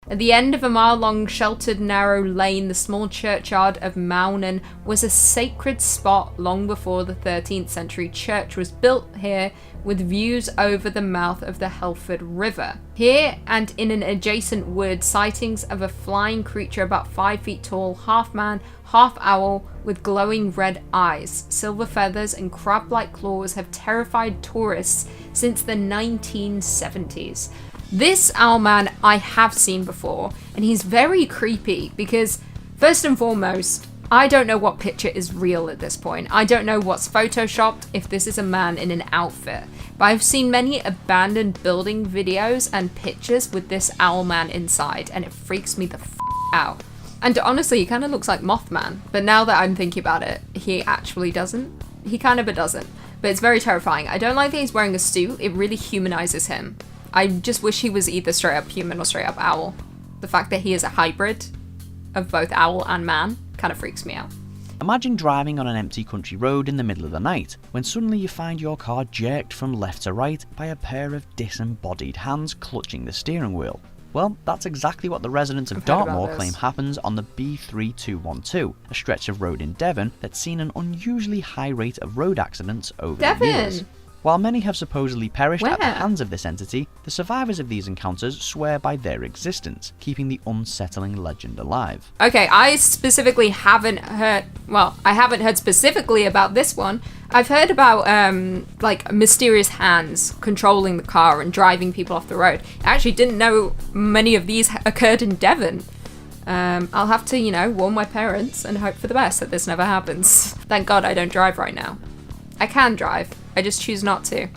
At the end of a mile-long sheltered narrow lane, the small churchyard of Maunan was a sacred spot long before the 13th century church was built here, with views over the mouth of the Helford River. Here and in an adjacent wood, sightings of a flying creature about 5 feet tall, half man, half owl, with glowing red eyes, silver feathers and crab-like claws have terrified tourists since the 1970s. This owlman I have seen before, and he's very creepy because, first and foremost, I don't know what picture is real at this point. I don't know what's photoshopped, if this is a man in an outfit. But I've seen many abandoned building videos and pictures with this owlman inside, and it freaks me the f*** out. And honestly, he kind of looks like Mothman. But now that I'm thinking about it, he actually doesn't. He kind of doesn't. But it's very terrifying. I don't like that he's wearing a suit. It really humanizes him. I just wish he was either straight up human or straight up owl. The fact that he is a hybrid of both owl and man kind of freaks me out. Imagine driving on an empty country road in the middle of the night, when suddenly you find your car jerked from left to right by a pair of disembodied hands clutching the steering wheel. Well, that's exactly what the residents of Dartmoor claim happens on the B3212, a stretch of road in Devon that's seen an unusually high rate of road accidents over the years. While many have supposedly perished at the hands of this entity, the survivors of these encounters swear by their existence, keeping the unsettling legend alive. Okay, I specifically haven't heard, well, I haven't heard specifically about this one. I've heard about, like, mysterious hands controlling the car and driving people off the road. I actually didn't know many of these occurred in Devon. I'll have to, you know, warn my parents and hope for the best that this never happens. Thank God I don't drive right now. I can drive, I just choose not to,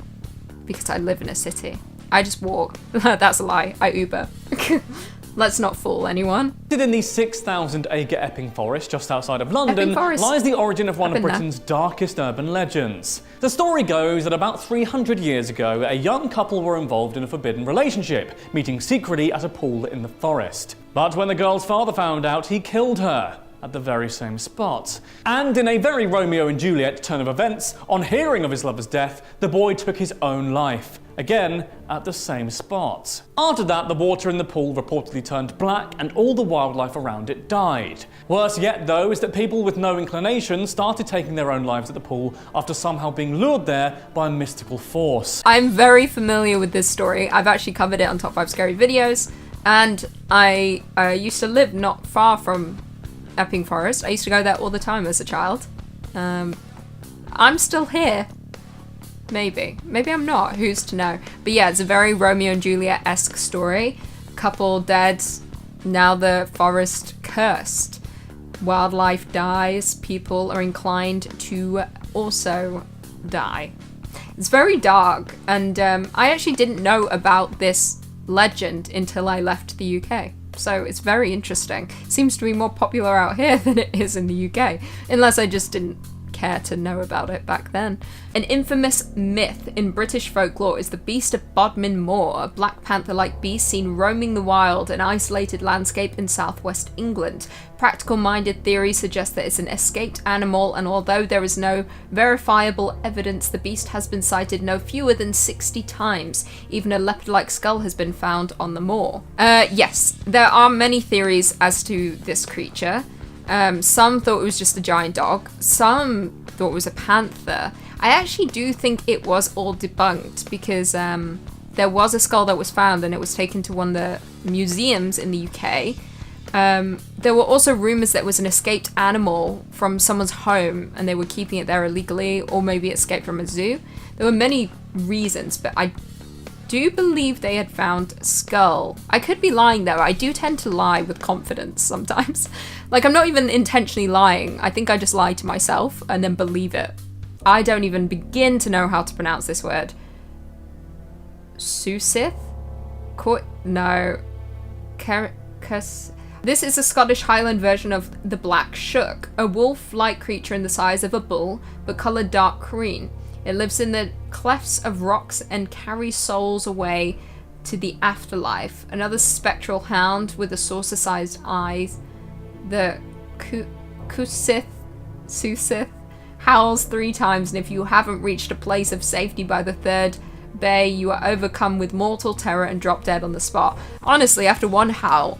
because I live in a city. I just walk. That's a lie, I Uber. Let's not fool anyone. In the 6,000 acre Epping Forest just outside of London lies the origin of one of Britain's darkest urban legends. The story goes that about 300 years ago, a young couple were involved in a forbidden relationship, meeting secretly at a pool in the forest. But when the girl's father found out, he killed her at the very same spot. And in a very Romeo and Juliet turn of events, on hearing of his lover's death, the boy took his own life, again at the same spot. After that, the water in the pool reportedly turned black and all the wildlife around it died. Worse yet, though, is that people with no inclination started taking their own lives at the pool after somehow being lured there by a mystical force. I'm very familiar with this story. I've actually covered it on Top 5 Scary Videos, and I used to live not far from Epping Forest. I used to go there all the time as a child. I'm still here. Maybe I'm not, who's to know. But yeah, it's a very Romeo and Juliet-esque story. Couple dead, now the forest cursed. Wildlife dies, people are inclined to also die. It's very dark, and I actually didn't know about this legend until I left the UK. So it's very interesting. Seems to be more popular out here than it is in the UK, unless I just didn't care to know about it back then. An infamous myth in British folklore is the beast of Bodmin Moor, a black panther-like beast seen roaming the wild, an isolated landscape in southwest England. Practical-minded theories suggest that it's an escaped animal, and although there is no verifiable evidence, the beast has been sighted no fewer than 60 times. Even a leopard-like skull has been found on the moor. Yes, there are many theories as to this creature. Some thought it was just a giant dog. Some thought it was a panther. I actually do think it was all debunked because there was a skull that was found and it was taken to one of the museums in the UK. There were also rumours that it was an escaped animal from someone's home and they were keeping it there illegally, or maybe it escaped from a zoo. There were many reasons, but I do believe they had found a skull. I could be lying though. I do tend to lie with confidence sometimes. Like, I'm not even intentionally lying. I think I just lie to myself and then believe it. I don't even begin to know how to pronounce this word. Susith? This is a Scottish Highland version of the Black Shuck, a wolf-like creature in the size of a bull, but coloured dark green. It lives in the clefts of rocks and carries souls away to the afterlife. Another spectral hound with a saucer-sized eyes, the Susith, howls 3 times, and if you haven't reached a place of safety by the third bay, you are overcome with mortal terror and drop dead on the spot. Honestly, after one howl,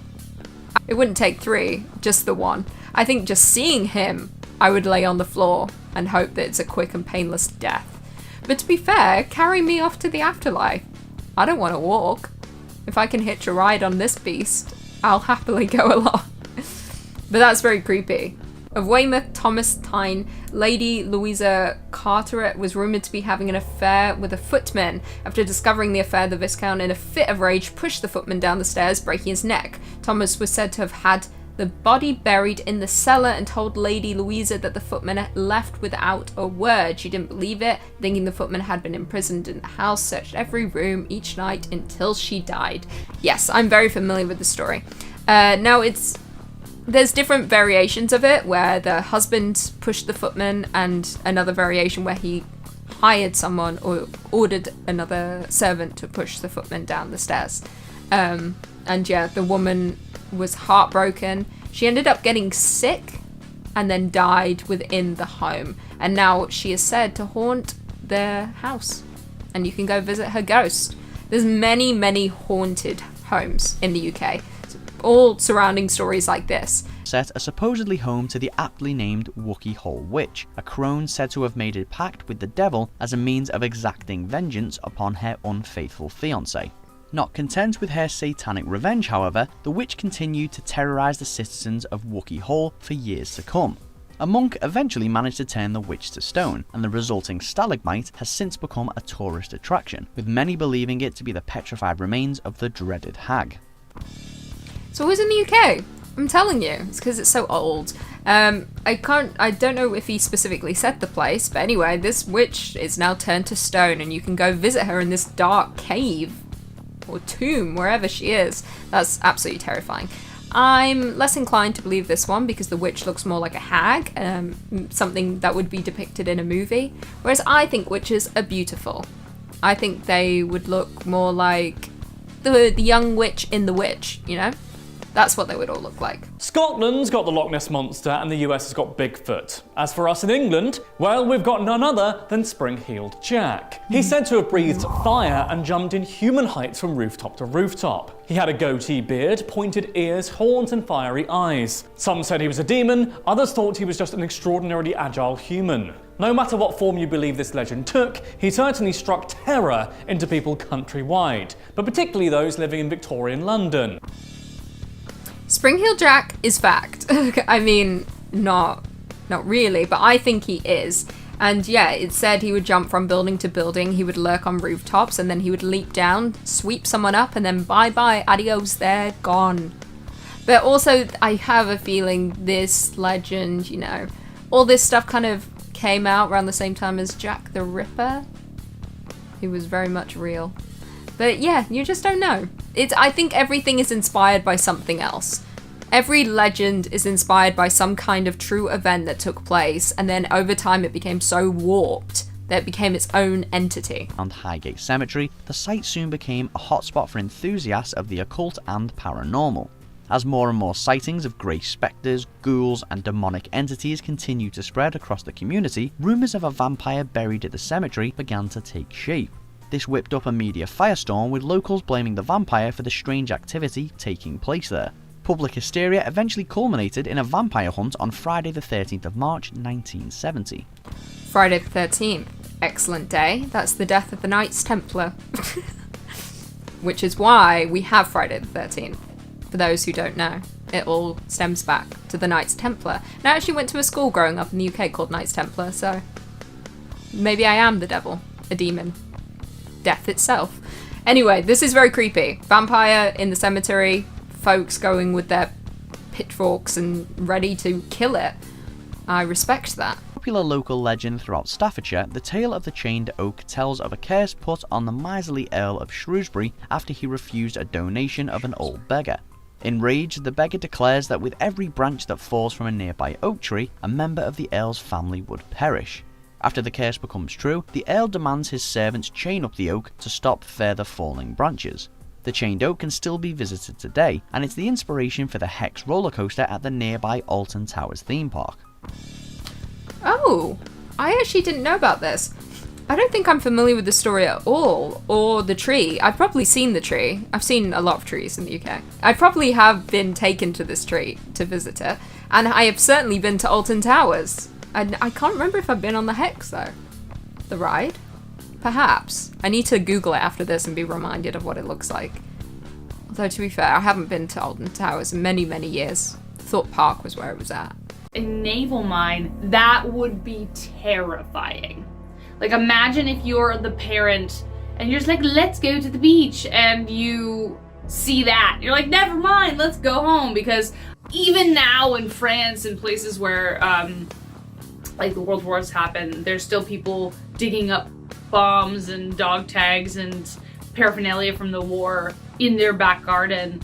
it wouldn't take 3, just the one. I think just seeing him, I would lay on the floor and hope that it's a quick and painless death. But to be fair, carry me off to the afterlife. I don't want to walk. If I can hitch a ride on this beast, I'll happily go along. But that's very creepy. Of Weymouth, Thomas Tyne, Lady Louisa Carteret was rumoured to be having an affair with a footman. After discovering the affair, the Viscount, in a fit of rage, pushed the footman down the stairs, breaking his neck. Thomas was said to have had the body buried in the cellar and told Lady Louisa that the footman had left without a word. She didn't believe it, thinking the footman had been imprisoned in the house, searched every room each night until she died. Yes, I'm very familiar with the story. Now, there's different variations of it, where the husband pushed the footman, and another variation where he hired someone or ordered another servant to push the footman down the stairs. And yeah, the woman was heartbroken. She ended up getting sick and then died within the home. And now she is said to haunt their house. And you can go visit her ghost. There's many, many haunted homes in the UK. All surrounding stories like this. Set are supposedly home to the aptly named Wookey Hole Witch, a crone said to have made a pact with the devil as a means of exacting vengeance upon her unfaithful fiancé. Not content with her satanic revenge, however, the witch continued to terrorise the citizens of Wookey Hole for years to come. A monk eventually managed to turn the witch to stone, and the resulting stalagmite has since become a tourist attraction, with many believing it to be the petrified remains of the dreaded hag. It's always in the UK. I'm telling you, it's because it's so old. I don't know if he specifically said the place, but anyway, this witch is now turned to stone, and you can go visit her in this dark cave or tomb, wherever she is. That's absolutely terrifying. I'm less inclined to believe this one because the witch looks more like a hag, something that would be depicted in a movie, whereas I think witches are beautiful. I think they would look more like the young witch in The Witch, you know? That's what they would all look like. Scotland's got the Loch Ness Monster and the US has got Bigfoot. As for us in England, well, we've got none other than Spring-Heeled Jack. He's said to have breathed fire and jumped in human heights from rooftop to rooftop. He had a goatee beard, pointed ears, horns and fiery eyes. Some said he was a demon, others thought he was just an extraordinarily agile human. No matter what form you believe this legend took, he certainly struck terror into people countrywide, but particularly those living in Victorian London. Spring-Heeled Jack is fact. I mean, not really, but I think he is. And yeah, it said he would jump from building to building, he would lurk on rooftops, and then he would leap down, sweep someone up, and then bye-bye, adios, they're gone. But also, I have a feeling this legend, you know, all this stuff kind of came out around the same time as Jack the Ripper. He was very much real. But yeah, you just don't know. I think everything is inspired by something else. Every legend is inspired by some kind of true event that took place, and then over time it became so warped that it became its own entity. On Highgate Cemetery, the site soon became a hotspot for enthusiasts of the occult and paranormal. As more and more sightings of grey spectres, ghouls and demonic entities continued to spread across the community, rumours of a vampire buried at the cemetery began to take shape. This whipped up a media firestorm, with locals blaming the vampire for the strange activity taking place there. Public hysteria eventually culminated in a vampire hunt on Friday the 13th of March 1970. Friday the 13th. Excellent day. That's the death of the Knights Templar. Which is why we have Friday the 13th. For those who don't know, it all stems back to the Knights Templar. And I actually went to a school growing up in the UK called Knights Templar, so maybe I am the devil, a demon. Death itself. Anyway, this is very creepy. Vampire in the cemetery, folks going with their pitchforks and ready to kill it. I respect that. Popular local legend throughout Staffordshire, the tale of the chained oak tells of a curse put on the miserly Earl of Shrewsbury after he refused a donation of an old beggar. Enraged, the beggar declares that with every branch that falls from a nearby oak tree, a member of the Earl's family would perish. After the curse becomes true, the Earl demands his servants chain up the oak to stop further falling branches. The chained oak can still be visited today, and it's the inspiration for the Hex roller coaster at the nearby Alton Towers theme park. Oh, I actually didn't know about this. I don't think I'm familiar with the story at all, or the tree. I've probably seen the tree. I've seen a lot of trees in the UK. I probably have been taken to this tree to visit it, and I have certainly been to Alton Towers. I can't remember if I've been on the Hex, though. The ride? Perhaps. I need to Google it after this and be reminded of what it looks like. Although, to be fair, I haven't been to Alton Towers in many, many years. Thorpe Park was where it was at. A naval mine, that would be terrifying. Like, imagine if you're the parent and you're just like, let's go to the beach, and you see that. You're like, never mind, let's go home. Because even now in France and places where, like, the World Wars happen, there's still people digging up bombs and dog tags and paraphernalia from the war in their back garden,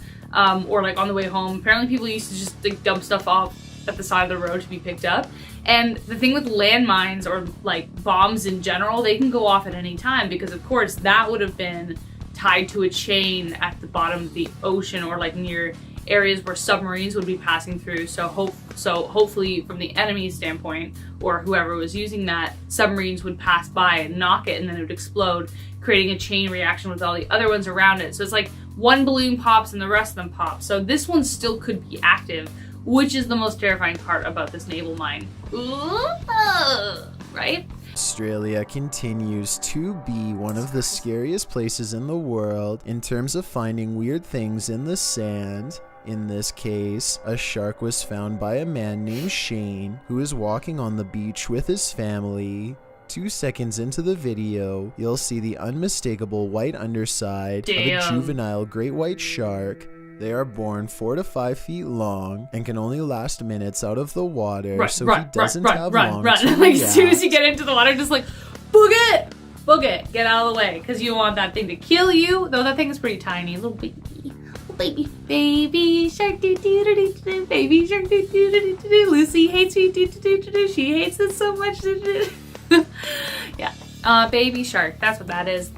or like on the way home. Apparently people used to just like dump stuff off at the side of the road to be picked up. And the thing with landmines or like bombs in general, they can go off at any time, because of course that would have been tied to a chain at the bottom of the ocean, or like near areas where submarines would be passing through. So hopefully from the enemy's standpoint, or whoever was using that, submarines would pass by and knock it, and then it would explode, creating a chain reaction with all the other ones around it. So it's like one balloon pops and the rest of them pop. So this one still could be active, which is the most terrifying part about this naval mine. Right? Australia continues to be one of the scariest places in the world in terms of finding weird things in the sand. In this case, a shark was found by a man named Shane, who is walking on the beach with his family. 2 seconds into the video, you'll see the unmistakable white underside of a juvenile great white shark. They are born 4 to 5 feet long and can only last minutes out of the water, he doesn't have long to Like, as soon as you get into the water, just like, boog it, get out of the way, because you don't want that thing to kill you. Though that thing is pretty tiny, little baby shark, baby shark, Lucy hates me, she hates it so much. Yeah, baby shark, that's what that is.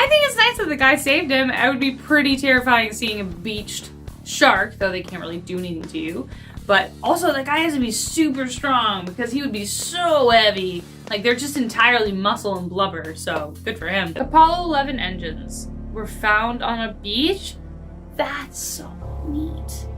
I think it's nice that the guy saved him. It would be pretty terrifying seeing a beached shark, though they can't really do anything to you. But also, the guy has to be super strong, because he would be so heavy. Like, they're just entirely muscle and blubber, so good for him. Apollo 11 engines were found on a beach? That's so neat.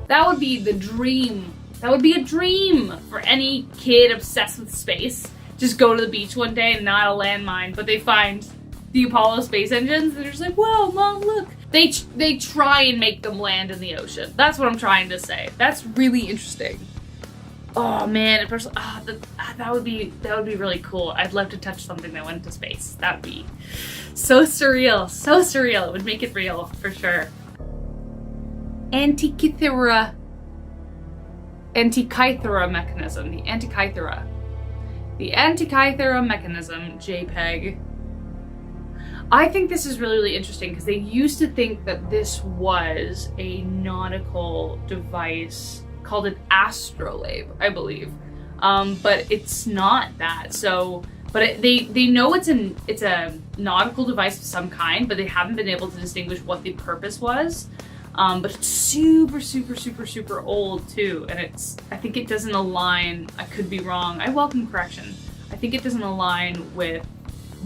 That would be the dream. That would be a dream for any kid obsessed with space. Just go to the beach one day and not a landmine, but they find the Apollo space engines, and they're just like, whoa, Mom, look. They try and make them land in the ocean. That's what I'm trying to say. That's really interesting. Oh man, that would be really cool. I'd love to touch something that went into space. That would be so surreal, so surreal. It would make it real for sure. Antikythera mechanism. The Antikythera mechanism, JPEG. I think this is really, really interesting, because they used to think that this was a nautical device called an astrolabe, I believe. But it's not that. So, but they know it's a nautical device of some kind, but they haven't been able to distinguish what the purpose was. But it's super, super, super, super old too, and I think it doesn't align. I could be wrong. I welcome correction. I think it doesn't align with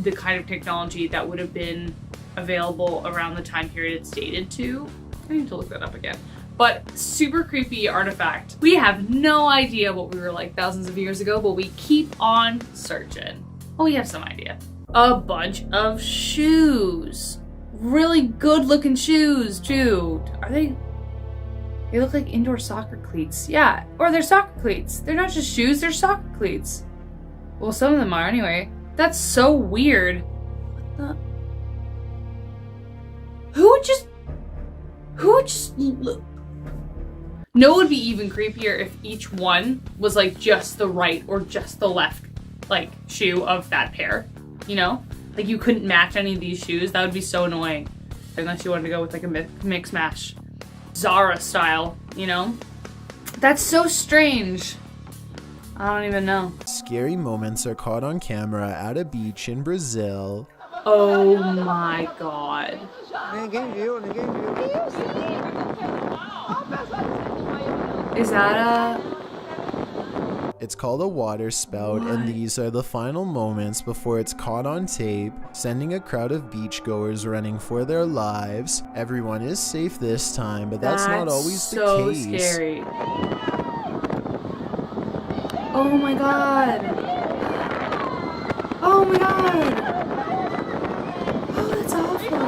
the kind of technology that would have been available around the time period it's dated to. I need to look that up again. But super creepy artifact. We have no idea what we were like thousands of years ago, but we keep on searching. Oh, we have some idea. A bunch of shoes. Really good looking shoes too. They look like indoor soccer cleats. Yeah, or they're soccer cleats. They're not just shoes, they're soccer cleats. Well, some of them are anyway. That's so weird. What the? Who would just look? No, it would be even creepier if each one was like just the right or just the left like shoe of that pair, you know? Like you couldn't match any of these shoes. That would be so annoying. Unless you wanted to go with like a mix match. Zara style, you know? That's so strange. I don't even know. Scary moments are caught on camera at a beach in Brazil. Oh my god. It's called a water spout, and these are the final moments before it's caught on tape, sending a crowd of beachgoers running for their lives. Everyone is safe this time, but that's not always the case. So scary. Oh my god. Oh my god. Oh, that's awful.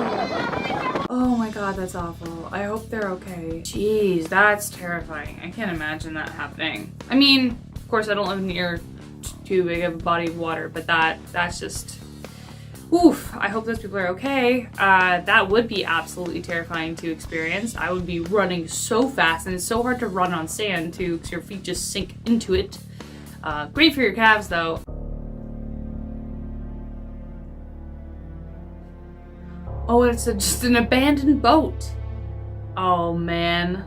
Oh my god, that's awful. I hope they're okay. Jeez, that's terrifying. I can't imagine that happening. I mean, of course I don't live near too big of a body of water, but that's just, oof. I hope those people are okay. That would be absolutely terrifying to experience. I would be running so fast, and it's so hard to run on sand too, because your feet just sink into it. Great for your calves though. Oh, it's just an abandoned boat. Oh man.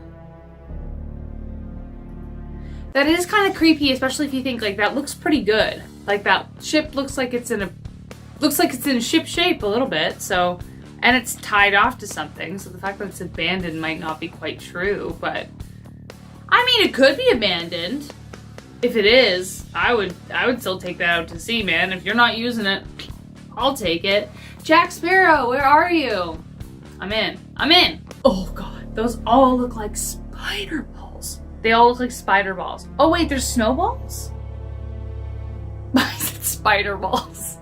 That is kind of creepy, especially if you think like that looks pretty good. Like that ship looks like it's in ship shape a little bit, so, and it's tied off to something, so the fact that it's abandoned might not be quite true, but I mean, it could be abandoned. If it is, I would still take that out to sea, man. If you're not using it, I'll take it. Jack Sparrow, where are you? I'm in. Oh god, those all look like spider balls. They all look like spider balls. Oh wait, there's snowballs? I said spider balls.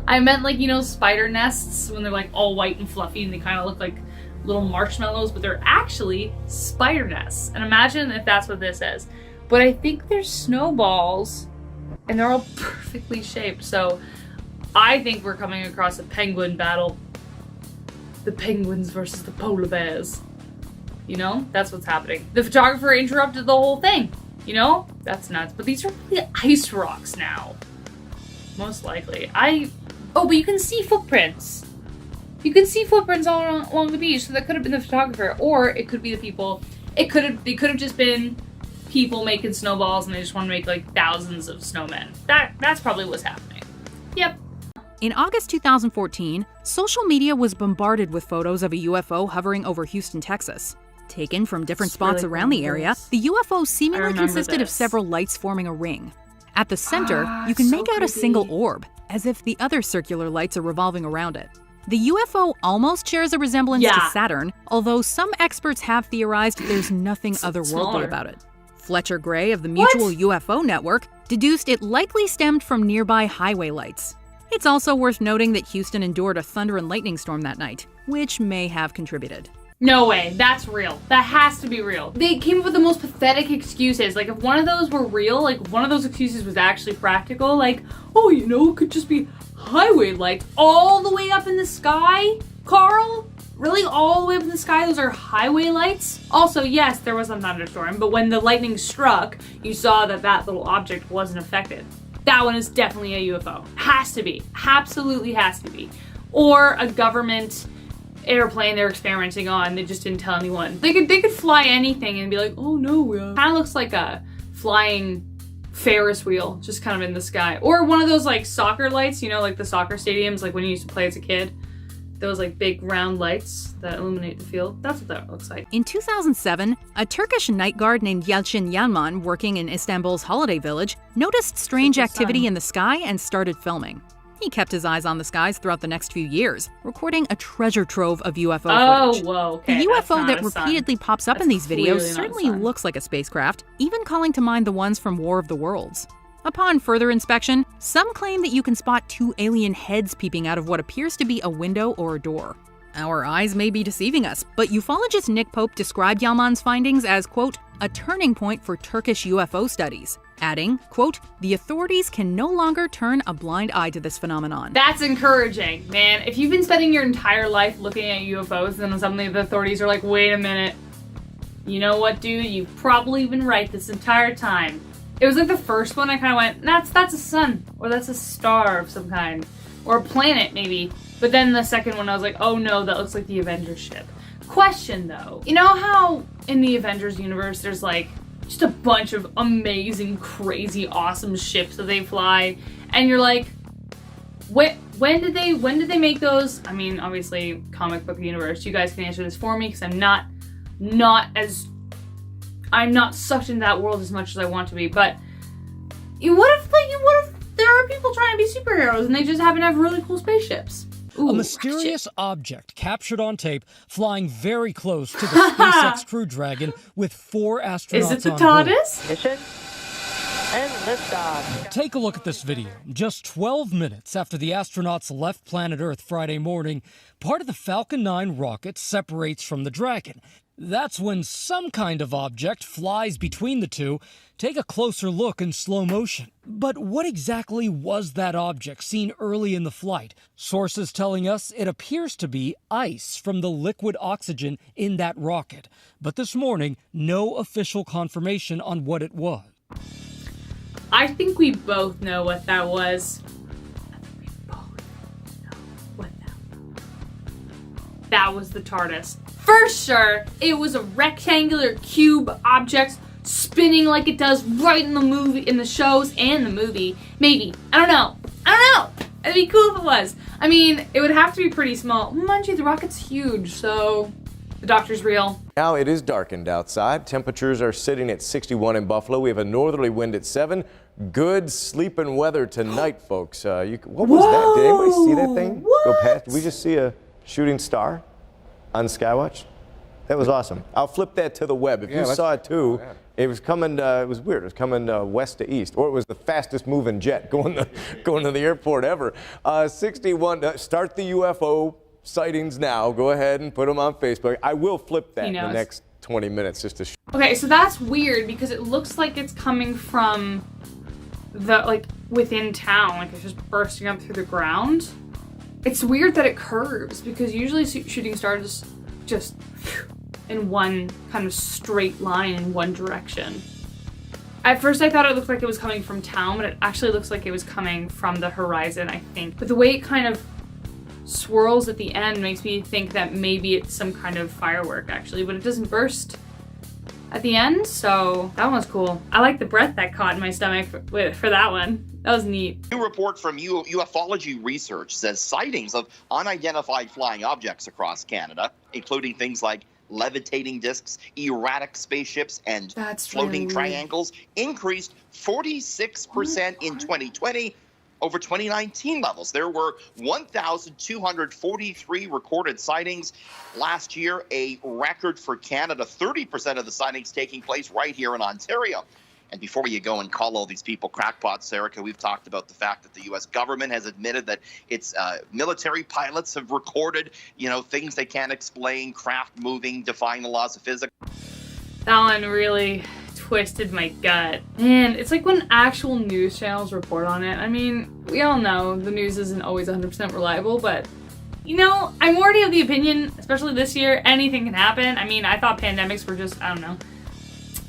I meant like, you know, spider nests when they're like all white and fluffy and they kind of look like little marshmallows, but they're actually spider nests. And imagine if that's what this is. But I think they're snowballs and they're all perfectly shaped. So I think we're coming across a penguin battle. The penguins versus the polar bears. You know, that's what's happening. The photographer interrupted the whole thing. You know, that's nuts. But these are really ice rocks now. Most likely. Oh, but you can see footprints. You can see footprints all along the beach. So that could have been the photographer, or it could be the people. They could have just been people making snowballs and they just want to make like thousands of snowmen. That's probably what's happening. Yep. In August 2014, social media was bombarded with photos of a UFO hovering over Houston, Texas. Taken from different spots really around the area, the UFO seemingly consisted of several lights forming a ring. At the center, you can make out a single orb, as if the other circular lights are revolving around it. The UFO almost shares a resemblance to Saturn, although some experts have theorized there's nothing otherworldly about it. Fletcher Gray of the Mutual UFO Network deduced it likely stemmed from nearby highway lights. It's also worth noting that Houston endured a thunder and lightning storm that night, which may have contributed. No way, that's real. That has to be real. They came up with the most pathetic excuses. Like, if one of those were real, like, one of those excuses was actually practical, like, oh, you know, it could just be highway lights all the way up in the sky, Carl? Really, all the way up in the sky, those are highway lights? Also, yes, there was a thunderstorm, but when the lightning struck, you saw that little object wasn't affected. That one is definitely a UFO. Has to be. Absolutely has to be. Or a government airplane they're experimenting on, they just didn't tell anyone. They could fly anything and be like, oh no, kind of looks like a flying Ferris wheel, just kind of in the sky. Or one of those like soccer lights, you know, like the soccer stadiums, like when you used to play as a kid. Those like big round lights that illuminate the field. That's what that looks like. In 2007, a Turkish night guard named Yalçın Yalman, working in Istanbul's holiday village, noticed strange activity in the sky and started filming. He kept his eyes on the skies throughout the next few years, recording a treasure trove of UFO footage. Oh, whoa, okay. The UFO that repeatedly pops up in these videos certainly looks like a spacecraft, even calling to mind the ones from War of the Worlds. Upon further inspection, some claim that you can spot two alien heads peeping out of what appears to be a window or a door. Our eyes may be deceiving us, but ufologist Nick Pope described Yalman's findings as, quote, a turning point for Turkish UFO studies, adding, quote, the authorities can no longer turn a blind eye to this phenomenon. That's encouraging, man. If you've been spending your entire life looking at UFOs, then suddenly the authorities are like, wait a minute. You know what, dude? You've probably been right this entire time. It was like the first one I kind of went, that's a sun, or that's a star of some kind, or a planet maybe. But then the second one I was like, oh no, that looks like the Avengers ship. Question though, you know how in the Avengers universe there's like just a bunch of amazing, crazy, awesome ships that they fly, and you're like, when did they make those? I mean, obviously, comic book universe. You guys can answer this for me because I'm not sucked into that world as much as I want to be. But What if there are people trying to be superheroes and they just happen to have really cool spaceships? Ooh, a mysterious object captured on tape flying very close to the SpaceX Crew Dragon with 4 astronauts on board. Is it the TARDIS? Mission and liftoff. Take a look at this video. Just 12 minutes after the astronauts left planet Earth Friday morning, part of the Falcon 9 rocket separates from the Dragon. That's when some kind of object flies between the two. Take a closer look in slow motion. But what exactly was that object seen early in the flight? Sources telling us it appears to be ice from the liquid oxygen in that rocket. But this morning, no official confirmation on what it was. I think we both know what that was. I think we both know what that was. That was the TARDIS. For sure, it was a rectangular cube object spinning like it does right in the movie, in the shows and the movie. Maybe. I don't know. It'd be cool if it was. I mean, it would have to be pretty small. Mind you, the rocket's huge, so the doctor's real. Now it is darkened outside. Temperatures are sitting at 61 in Buffalo. We have a northerly wind at 7. Good sleeping weather tonight, folks. What was that? Did anybody see that thing go past? Did we just see a shooting star on Skywatch? That was awesome. I'll flip that to the web. If you saw it too, it was coming, it was weird. It was coming west to east, or it was the fastest moving jet going to the airport ever. 61, start the UFO sightings now. Go ahead and put them on Facebook. I will flip that in the next 20 minutes just to show. Okay, so that's weird because it looks like it's coming from the, within town, like it's just bursting up through the ground. It's weird that it curves because usually shooting stars just in one kind of straight line in one direction. At first I thought it looked like it was coming from town, but it actually looks like it was coming from the horizon, I think. But the way it kind of swirls at the end makes me think that maybe it's some kind of firework actually, but it doesn't burst at the end, so that one's cool. I like the breath that caught in my stomach for that one. That was neat. A new report from ufology research says sightings of unidentified flying objects across Canada, including things like levitating discs, erratic spaceships, and floating triangles, increased 46% in 2020 over 2019 levels. There were 1,243 recorded sightings last year, a record for Canada. 30% of the sightings taking place right here in Ontario. And before you go and call all these people crackpots, Erica, we've talked about the fact that the U.S. government has admitted that its military pilots have recorded, things they can't explain, craft moving, defying the laws of physics. That one really twisted my gut. And it's like when actual news channels report on it. I mean, we all know the news isn't always 100% reliable, but I'm already of the opinion, especially this year, anything can happen. I mean, I thought pandemics were just, I don't know,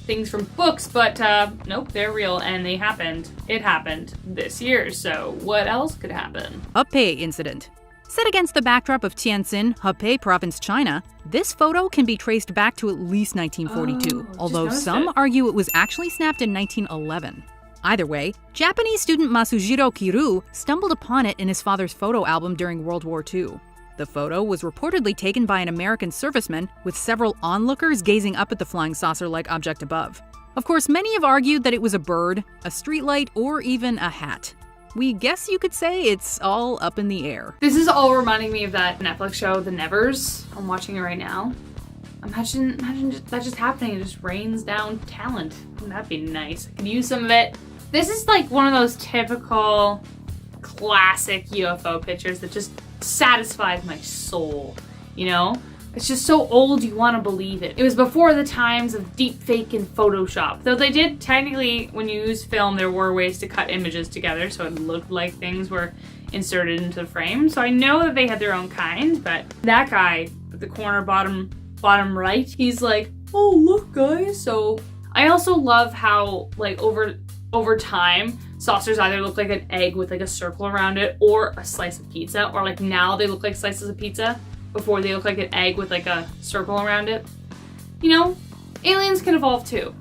things from books, but nope, they're real and they happened. It happened this year, so what else could happen? Hebei incident. Set against the backdrop of Tianjin, Hebei province, China, this photo can be traced back to at least 1942, although some argue it was actually snapped in 1911. Either way, Japanese student Masujiro Kiru stumbled upon it in his father's photo album during World War II. The photo was reportedly taken by an American serviceman, with several onlookers gazing up at the flying saucer-like object above. Of course, many have argued that it was a bird, a streetlight, or even a hat. We guess you could say it's all up in the air. This is all reminding me of that Netflix show, The Nevers. I'm watching it right now. Imagine that just happening. It just rains down talent. Wouldn't that be nice? I could use some of it. This is like one of those typical classic UFO pictures that just satisfies my soul, It's just so old you want to believe it. It was before the times of deepfake and Photoshop. Though they did technically, when you use film, there were ways to cut images together so it looked like things were inserted into the frame. So I know that they had their own kind, but that guy at the corner bottom right, he's like, oh, look guys. So I also love how over time, saucers either look like an egg with like a circle around it or a slice of pizza, or like now they look like slices of pizza. Before they look like an egg with like a circle around it. Aliens can evolve too.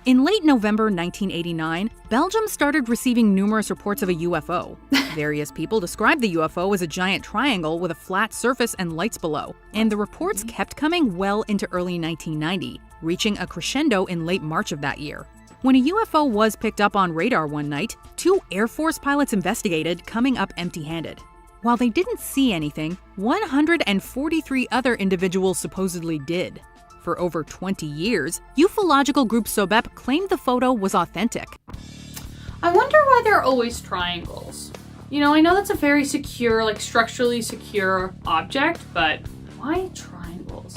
In late November 1989, Belgium started receiving numerous reports of a UFO. Various people described the UFO as a giant triangle with a flat surface and lights below, and the reports kept coming well into early 1990, reaching a crescendo in late March of that year. When a UFO was picked up on radar one night, 2 Air Force pilots investigated, coming up empty-handed. While they didn't see anything, 143 other individuals supposedly did. For over 20 years, ufological group SOBEP claimed the photo was authentic. I wonder why they're always triangles. You know, I know that's a very secure, like structurally secure object, but why triangles?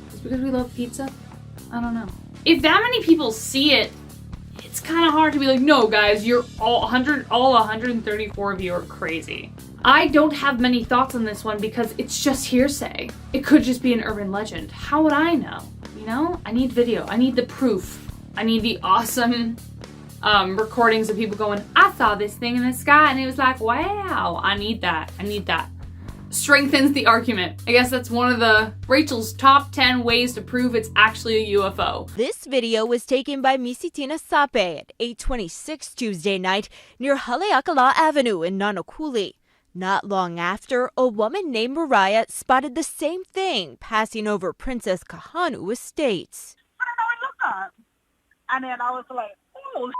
Is it because we love pizza? I don't know. If that many people see it, it's kind of hard to be like, no guys, you're all 134 of you are crazy. I don't have many thoughts on this one because it's just hearsay. It could just be an urban legend. How would I know? You know, I need video. I need the proof. I need the awesome recordings of people going, I saw this thing in the sky and it was like, wow, I need that. I need that. Strengthens the argument. I guess that's one of the Rachel's top 10 ways to prove it's actually a UFO. This video was taken by Misitina Sape at 8:26 Tuesday night near Haleakala Avenue in Nanakuli. Not long after, a woman named Mariah spotted the same thing passing over Princess Kahanu Estates. I don't know, I looked up. And then I was like, oh,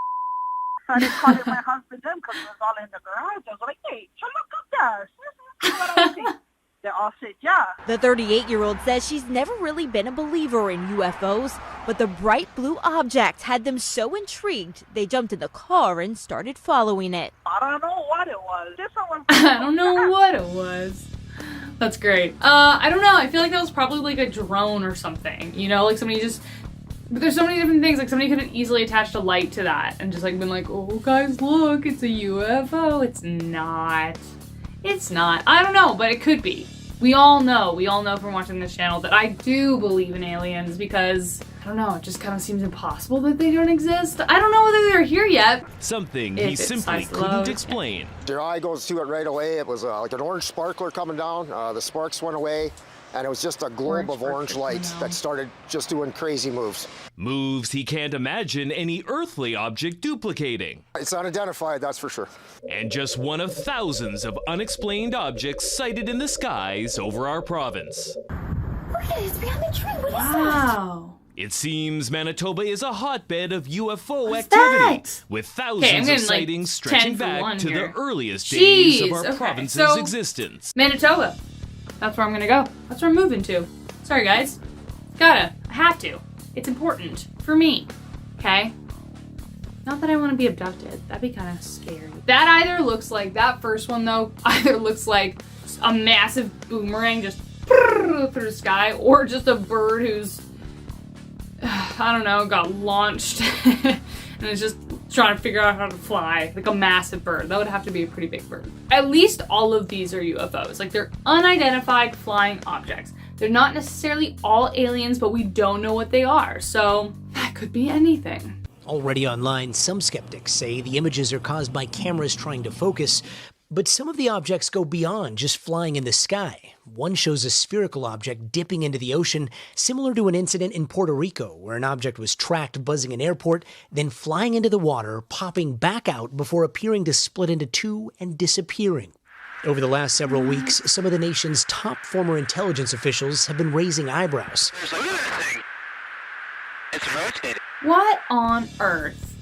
I didn't call my husband in because it was all in the garage. I was like, hey, so look up there. See what I see? They all said, yeah. The 38-year-old says she's never really been a believer in UFOs, but the bright blue object had them so intrigued, they jumped in the car and started following it. I don't know what it was. I don't know what it was. That's great. I don't know. I feel like that was probably like a drone or something. You know, like somebody just... But there's so many different things. Like somebody could have easily attached a light to that and just like been like, oh guys, look, it's a UFO. It's not. It's not. I don't know, but it could be. We all know from watching this channel that I do believe in aliens because, I don't know, it just kind of seems impossible that they don't exist. I don't know whether they're here yet. Something he simply couldn't explain. Your eye goes to it right away. It was like an orange sparkler coming down. The sparks went away, and it was just a globe of orange light that started just doing crazy moves. Moves he can't imagine any earthly object duplicating. It's unidentified, that's for sure. And just one of thousands of unexplained objects sighted in the skies over our province. Look at it, it's behind the tree. What is that? Wow. It seems Manitoba is a hotbed of UFO activity, with thousands of sightings stretching back to the earliest days of our province's existence. Manitoba. That's where I'm gonna go. That's where I'm moving to. Sorry guys. I have to. It's important for me, okay? Not that I want to be abducted. That'd be kind of scary. That either looks like, that first one though, either looks like a massive boomerang just through the sky, or just a bird who's, I don't know, got launched and is just trying to figure out how to fly, like a massive bird. That would have to be a pretty big bird. At least all of these are UFOs. Like they're unidentified flying objects. They're not necessarily all aliens, but we don't know what they are. So that could be anything. Already online, some skeptics say the images are caused by cameras trying to focus, but some of the objects go beyond just flying in the sky. One shows a spherical object dipping into the ocean, similar to an incident in Puerto Rico, where an object was tracked buzzing an airport, then flying into the water, popping back out before appearing to split into two and disappearing. Over the last several weeks, some of the nation's top former intelligence officials have been raising eyebrows. Look at that thing. It's rotating. What on earth?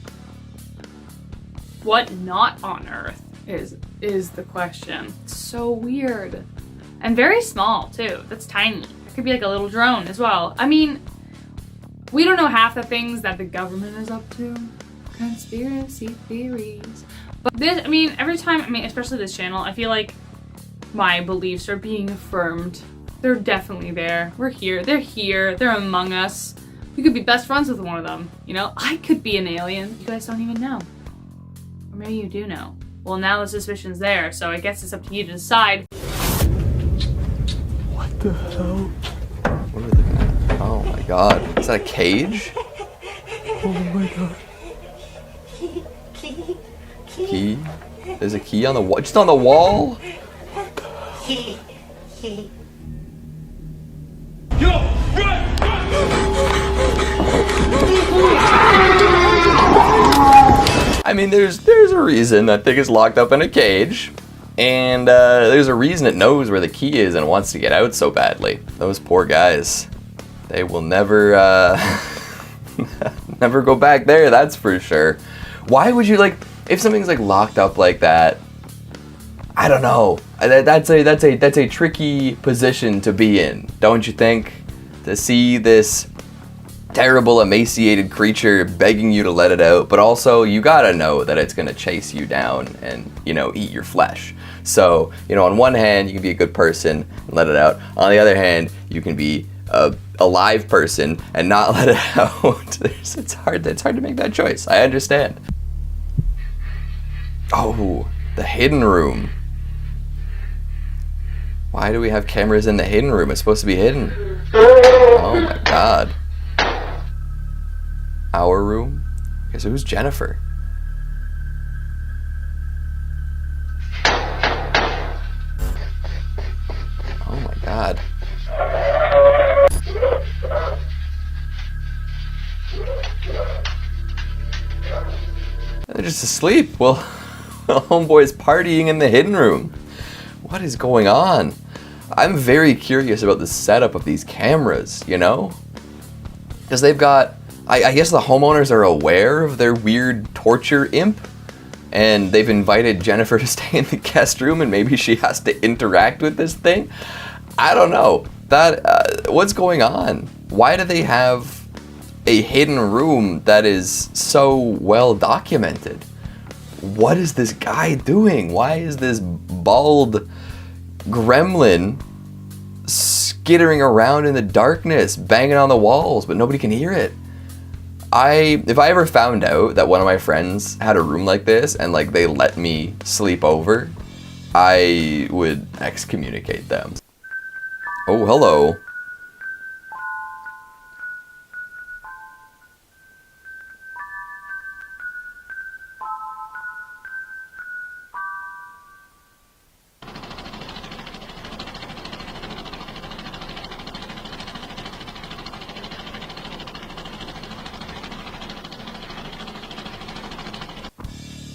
What not on earth is the question. It's so weird. And very small too. That's tiny. It could be like a little drone as well. I mean, we don't know half the things that the government is up to. Conspiracy theories. But this, I mean, every time, especially this channel, I feel like my beliefs are being affirmed. They're definitely there. We're here. They're here. They're among us. We could be best friends with one of them. You know, I could be an alien. You guys don't even know. Or maybe you do know. Well, now the suspicion's there, so I guess it's up to you to decide. What the hell? What are we looking at? Oh my god. Is that a cage? Oh my god. Key? There's a key on the wall. Just on the wall? I mean, there's a reason that thing is locked up in a cage. And there's a reason it knows where the key is and wants to get out so badly. Those poor guys. They will never, Never go back there, that's for sure. Why would you, like, if something's like locked up like that, I don't know. That's a tricky position to be in, don't you think? To see this terrible emaciated creature begging you to let it out, but also you gotta know that it's gonna chase you down and, you know, eat your flesh. So, you know, on one hand, you can be a good person and let it out. On the other hand, you can be a live person and not let it out. It's hard to make that choice. I understand. Oh, the hidden room. Why do we have cameras in the hidden room? It's supposed to be hidden. Oh my god. Our room? Okay, so who's Jennifer? Oh my god. They're just asleep. Well, homeboy's partying in the hidden room. What is going on? I'm very curious about the setup of these cameras, you know? Because they've got, I guess the homeowners are aware of their weird torture imp, and they've invited Jennifer to stay in the guest room, and maybe she has to interact with this thing. I don't know. What's going on? Why do they have a hidden room that is so well documented? What is this guy doing? Why is this bald gremlin skittering around in the darkness, banging on the walls, but nobody can hear it? If I ever found out that one of my friends had a room like this and like they let me sleep over, I would excommunicate them. Oh, hello.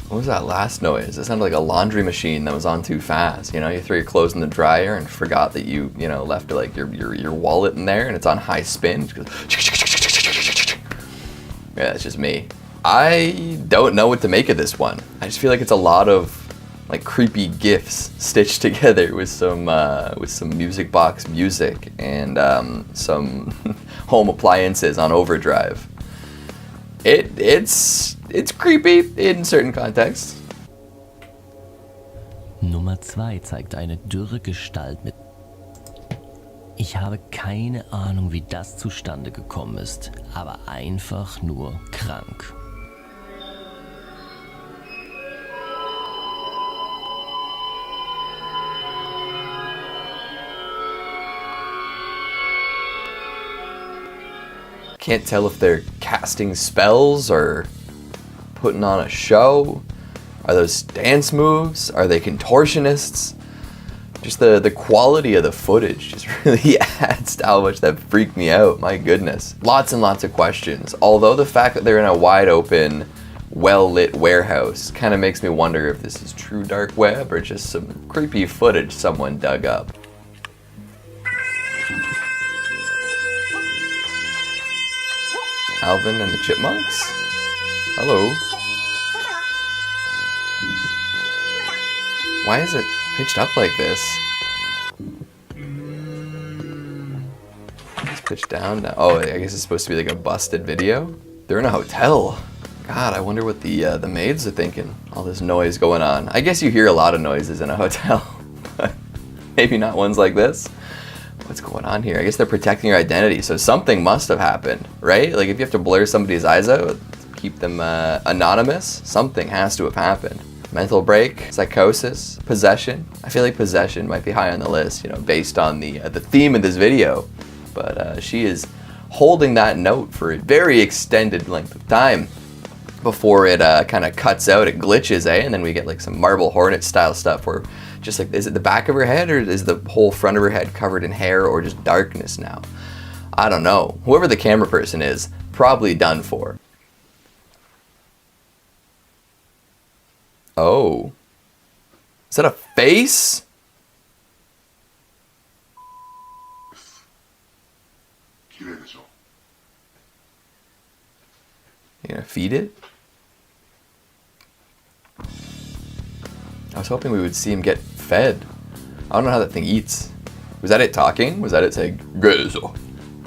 What was that last noise? It sounded like a laundry machine that was on too fast. You know, you throw your clothes in the dryer and forgot that you know, left like your wallet in there and it's on high spin. Yeah, it's just me. I don't know what to make of this one. I just feel like it's a lot of like creepy GIFs stitched together with some music box music and some home appliances on overdrive. It's creepy in certain contexts. Nummer 2 zeigt eine dürre Gestalt mit. Ich habe keine Ahnung, wie das zustande gekommen ist, aber einfach nur krank. Can't tell if they're casting spells or putting on a show. Are those dance moves? Are they contortionists? Just the quality of the footage just really adds to how much that freaked me out. My goodness. Lots and lots of questions. Although the fact that they're in a wide open, well-lit warehouse kind of makes me wonder if this is true dark web or just some creepy footage someone dug up. Alvin and the Chipmunks? Hello. Why is it pitched up like this? It's pitched down now. Oh, I guess it's supposed to be like a busted video. They're in a hotel. God, I wonder what the maids are thinking. All this noise going on. I guess you hear a lot of noises in a hotel, but maybe not ones like this. What's going on here? I guess they're protecting your identity, so something must have happened, right? Like if you have to blur somebody's eyes out, keep them anonymous, something has to have happened. Mental break, psychosis, possession. I feel like possession might be high on the list, you know, based on the theme of this video. But she is holding that note for a very extended length of time before it kind of cuts out, it glitches, and then we get like some Marble Hornet style stuff where just like, is it the back of her head or is the whole front of her head covered in hair or just darkness now? I don't know. Whoever the camera person is, probably done for. Oh. Is that a face? You gonna feed it? I was hoping we would see him get fed. I don't know how that thing eats. Was that it talking? Was that it saying, Gezo?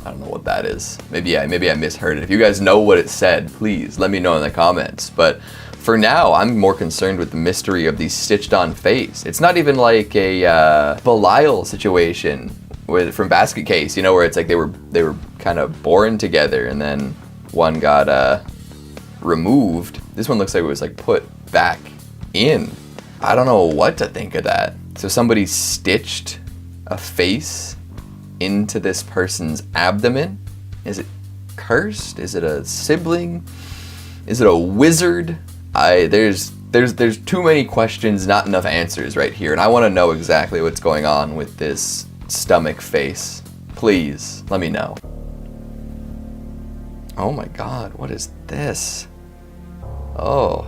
I don't know what that is. Maybe I misheard it. If you guys know what it said, please let me know in the comments. But for now, I'm more concerned with the mystery of the stitched on face. It's not even like a Belial situation from Basket Case, you know, where it's like they were kind of born together and then one got removed. This one looks like it was like put back in. I don't know what to think of that. So somebody stitched a face into this person's abdomen? Is it cursed? Is it a sibling? Is it a wizard? There's too many questions, not enough answers right here, and I want to know exactly what's going on with this stomach face. Please, let me know. Oh my god, what is this? Oh.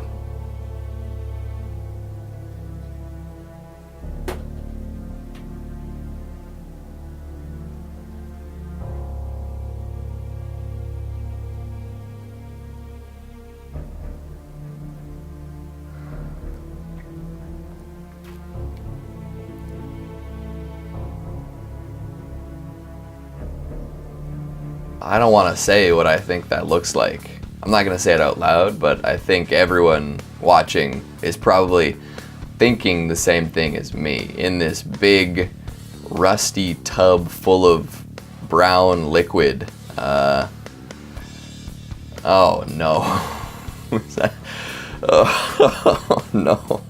I don't want to say what I think that looks like. I'm not going to say it out loud, but I think everyone watching is probably thinking the same thing as me. In this big, rusty tub full of brown liquid. Oh no. What's that? Oh no.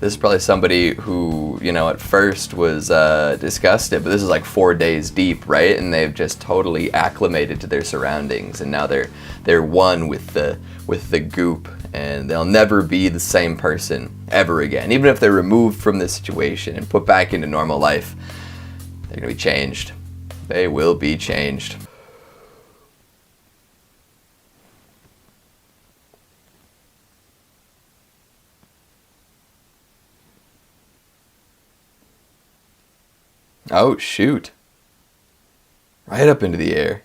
This is probably somebody who, you know, at first was disgusted, but this is like 4 days deep, right? And they've just totally acclimated to their surroundings, and now they're one with the goop, and they'll never be the same person ever again. Even if they're removed from this situation and put back into normal life, they're gonna be changed. They will be changed. Oh, shoot. Right up into the air.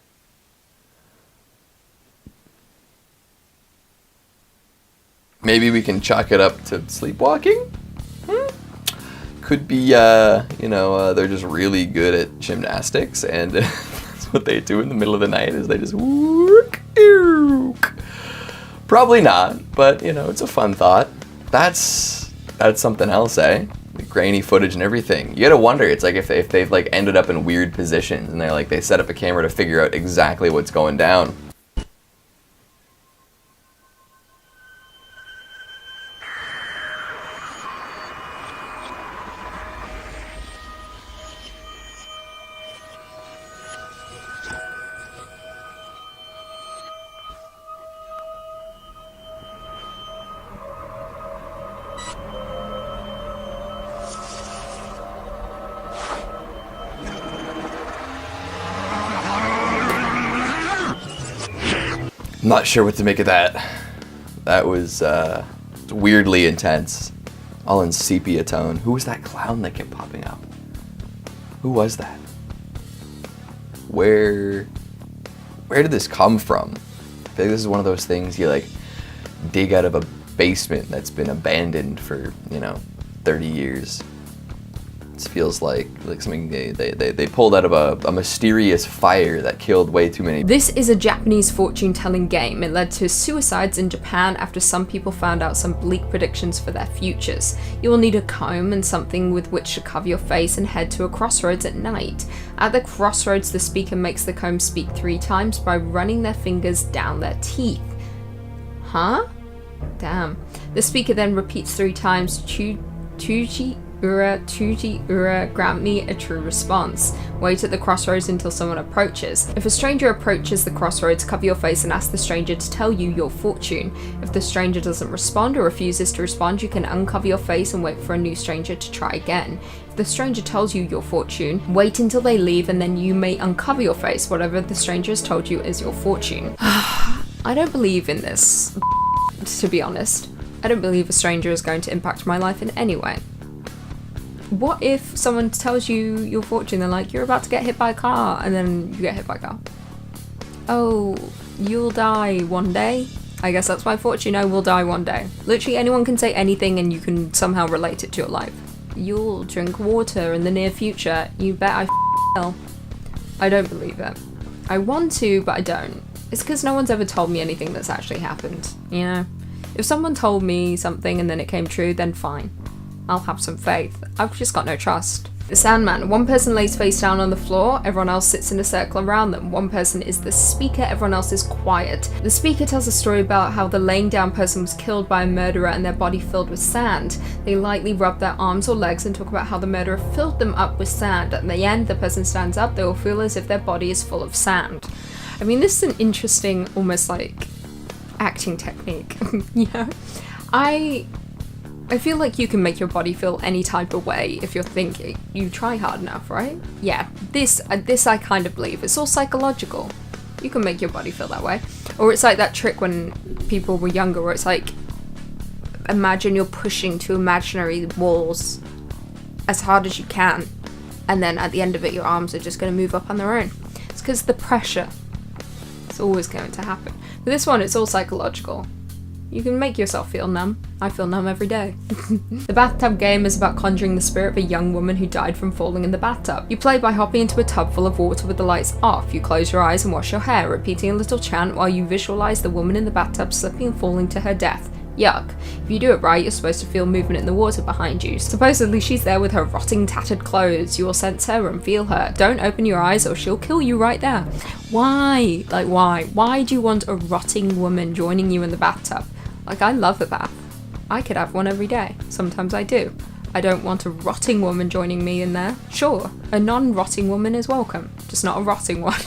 Maybe we can chalk it up to sleepwalking? Could be, you know, they're just really good at gymnastics, and that's what they do in the middle of the night, is they just work. Probably not, but, you know, it's a fun thought. That's something else, eh? Grainy footage and everything. You gotta wonder, it's like if they've like ended up in weird positions and they set up a camera to figure out exactly what's going down. Not sure what to make of that. That was weirdly intense. All in sepia tone. Who was that clown that kept popping up? Who was that? Where did this come from? I feel like this is one of those things you like dig out of a basement that's been abandoned for, you know, 30 years. This feels like something they pulled out of a mysterious fire that killed way too many. This is a Japanese fortune-telling game. It led to suicides in Japan after some people found out some bleak predictions for their futures. You will need a comb and something with which to cover your face and head to a crossroads at night. At the crossroads, the speaker makes the comb speak 3 times by running their fingers down their teeth. Huh? Damn. The speaker then repeats 3 times, Tuji Ura, grant me a true response. Wait at the crossroads until someone approaches. If a stranger approaches the crossroads, cover your face and ask the stranger to tell you your fortune. If the stranger doesn't respond or refuses to respond, you can uncover your face and wait for a new stranger to try again. If the stranger tells you your fortune, wait until they leave and then you may uncover your face. Whatever the stranger has told you is your fortune. I don't believe in this, to be honest. I don't believe a stranger is going to impact my life in any way. What if someone tells you your fortune, they're like, you're about to get hit by a car, and then you get hit by a car? oh, you'll die one day. I guess that's my fortune, I will die one day. Literally anyone can say anything and you can somehow relate it to your life. You'll drink water in the near future. You bet I will. I don't believe it. I want to, but I don't. It's because no one's ever told me anything that's actually happened, you know? If someone told me something and then it came true, then fine. I'll have some faith. I've just got no trust. The Sandman. One person lays face down on the floor, everyone else sits in a circle around them. One person is the speaker, everyone else is quiet. The speaker tells a story about how the laying down person was killed by a murderer and their body filled with sand. They lightly rub their arms or legs and talk about how the murderer filled them up with sand. At the end, the person stands up, they will feel as if their body is full of sand. I mean, this is an interesting, almost like, acting technique, you know? I feel like you can make your body feel any type of way if you're thinking. You try hard enough, right? Yeah, this I kind of believe. It's all psychological. You can make your body feel that way. Or it's like that trick when people were younger where it's like, imagine you're pushing two imaginary walls as hard as you can, and then at the end of it your arms are just going to move up on their own. It's because the pressure. It's always going to happen. But this one, it's all psychological. You can make yourself feel numb. I feel numb every day. The bathtub game is about conjuring the spirit of a young woman who died from falling in the bathtub. You play by hopping into a tub full of water with the lights off. You close your eyes and wash your hair, repeating a little chant while you visualize the woman in the bathtub slipping and falling to her death. Yuck. If you do it right, you're supposed to feel movement in the water behind you. Supposedly she's there with her rotting, tattered clothes. You will sense her and feel her. Don't open your eyes or she'll kill you right there. Why? Like, why? Why do you want a rotting woman joining you in the bathtub? Like, I love a bath. I could have one every day. Sometimes I do. I don't want a rotting woman joining me in there. Sure, a non-rotting woman is welcome, just not a rotting one.